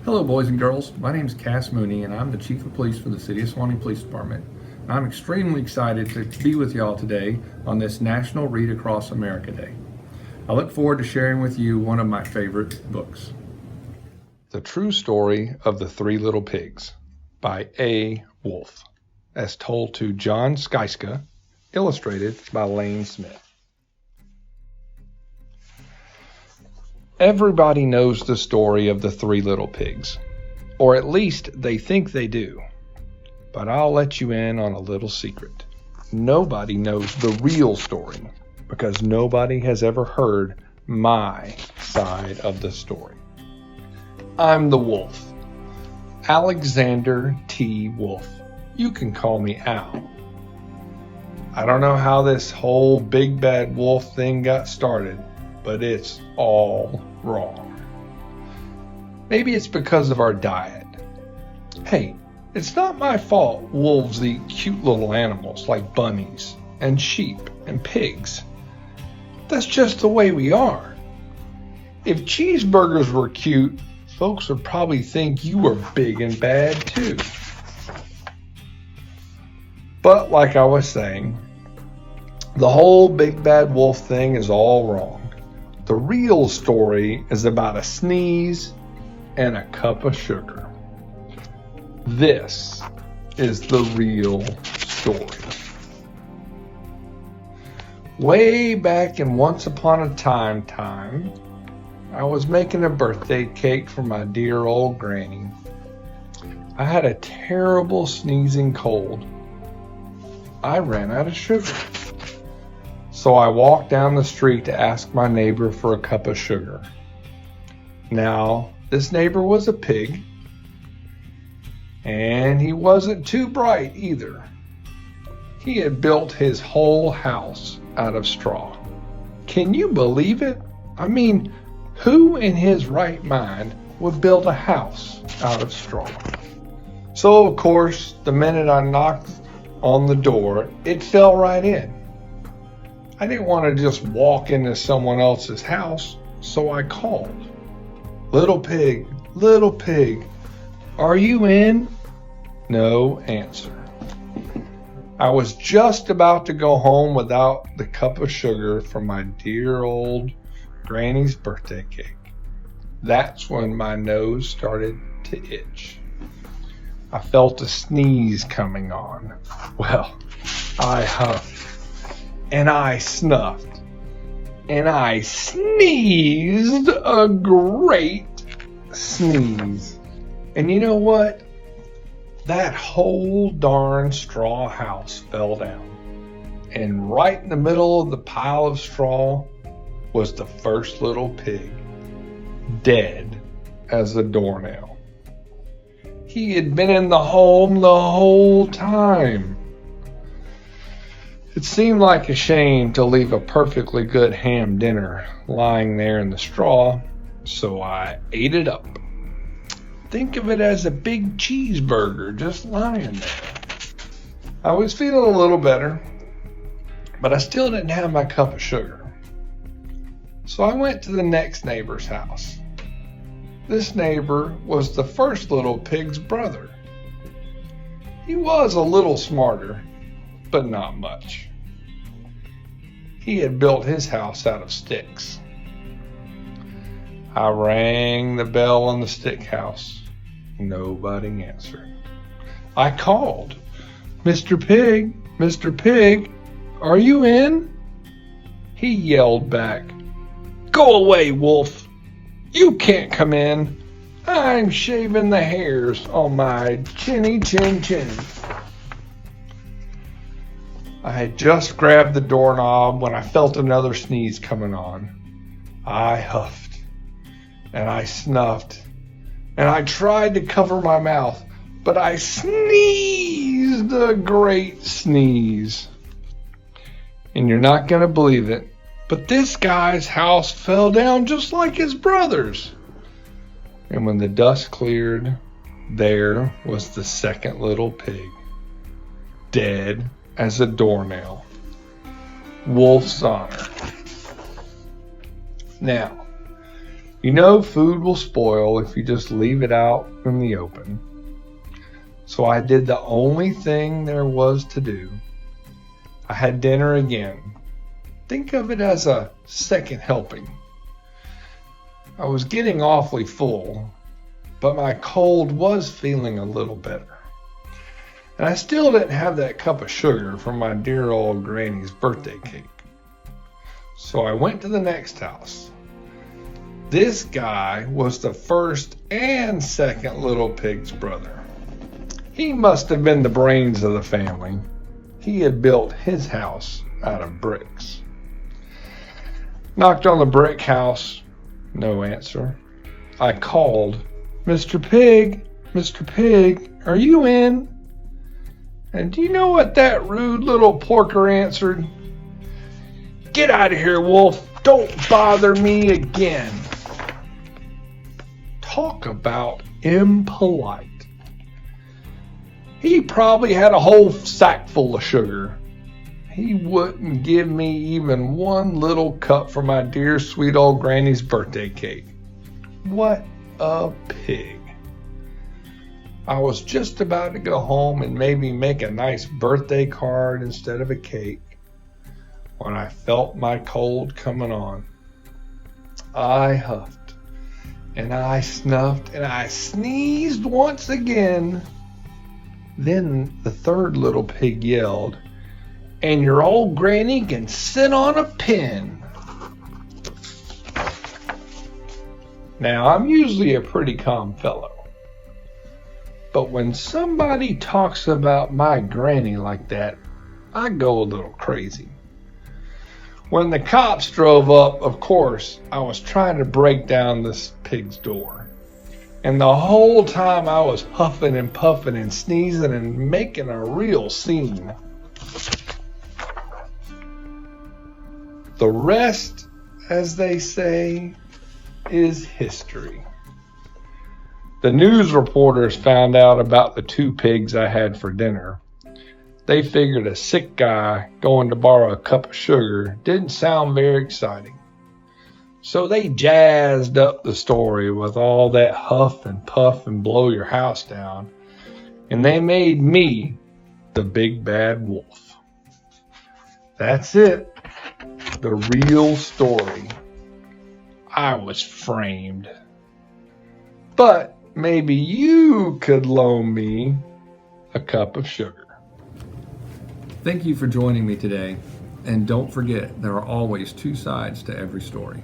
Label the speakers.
Speaker 1: Hello, boys and girls. My name is Mooney, and I'm the Chief of Police for the City of Suwanee Police Department. I'm extremely excited to be with y'all today on this National Read Across America Day. I look forward to sharing with you one of my favorite books. The True Story of the Three Little Pigs by A. Wolfe, as told to John Scieszka, illustrated by Lane Smith. Everybody knows the story of the Three Little Pigs, or at least they think they do. But I'll let you in on a little secret. Nobody knows the real story because nobody has ever heard my side of the story. I'm the wolf, Alexander T. Wolfe. You can call me Al. I don't know how this whole big bad wolf thing got started, but it's all wrong. Maybe it's because of our diet. Hey, it's not my fault wolves eat cute little animals like bunnies and sheep and pigs. That's just the way we are. If cheeseburgers were cute, folks would probably think you were big and bad too. But like I was saying, the whole big bad wolf thing is all wrong. The real story is about a sneeze and a cup of sugar. This is the real story. Way back in Once Upon a Time, I was making a birthday cake for my dear old granny. I had a terrible sneezing cold. I ran out of sugar. So I walked down the street to ask my neighbor for a cup of sugar. Now, this neighbor was a pig, and he wasn't too bright either. He had built his whole house out of straw. Can you believe it? I mean, who in his right mind would build a house out of straw? So, of course, the minute I knocked on the door, it fell right in. I didn't want to just walk into someone else's house, so I called. Little pig, are you in? No answer. I was just about to go home without the cup of sugar from my dear old granny's birthday cake. That's when my nose started to itch. I felt a sneeze coming on. Well, I huffed. And I snuffed, and I sneezed a great sneeze. And you know what? That whole darn straw house fell down. And right in the middle of the pile of straw was the first little pig, dead as a doornail. He had been in the home the whole time. It seemed like a shame to leave a perfectly good ham dinner lying there in the straw, so I ate it up. Think of it as a big cheeseburger just lying there. I was feeling a little better, but I still didn't have my cup of sugar. So I went to the next neighbor's house. This neighbor was the first little pig's brother. He was a little smarter, but not much. He had built his house out of sticks. I rang the bell on the stick house. Nobody answered. I called, Mr. Pig, are you in? He yelled back, Go away, wolf. You can't come in. I'm shaving the hairs on my chinny chin chin. I had just grabbed the doorknob when I felt another sneeze coming on. I huffed, and I snuffed, and I tried to cover my mouth, but I sneezed a great sneeze. And you're not going to believe it, but this guy's house fell down just like his brother's. And when the dust cleared, there was the second little pig, dead as a doornail. Wolf's honor. Now, You know food will spoil if you just leave it out in the open. So I did the only thing there was to do. I had dinner again. Think of it as a second helping. I was getting awfully full, but my cold was feeling a little better. And I still didn't have that cup of sugar from my dear old granny's birthday cake. So I went to the next house. This guy was the first and second little pig's brother. He must have been the brains of the family. He had built his house out of bricks. Knocked on the brick house. No answer. I called, Mr. Pig, Mr. Pig, are you in? And do you know what that rude little porker answered? Get out of here, Wolf. Don't bother me again. Talk about impolite. He probably had a whole sack full of sugar. He wouldn't give me even one little cup for my dear sweet old granny's birthday cake. What a pig. I was just about to go home and maybe make a nice birthday card instead of a cake when I felt my cold coming on. I huffed and I snuffed and I sneezed once again. Then the third little pig yelled, and your old granny can sit on a pin. Now, I'm usually a pretty calm fellow, but when somebody talks about my granny like that, I go a little crazy. When the cops drove up, of course, I was trying to break down this pig's door. And the whole time I was huffing and puffing and sneezing and making a real scene. The rest, as they say, is history. The news reporters found out about the 2 pigs I had for dinner. They figured a sick guy going to borrow a cup of sugar didn't sound very exciting. So they jazzed up the story with all that huff and puff and blow your house down. And they made me the big bad wolf. That's it. The real story. I was framed. But maybe you could loan me a cup of sugar.
Speaker 2: Thank you for joining me today. And don't forget, there are always 2 sides to every story.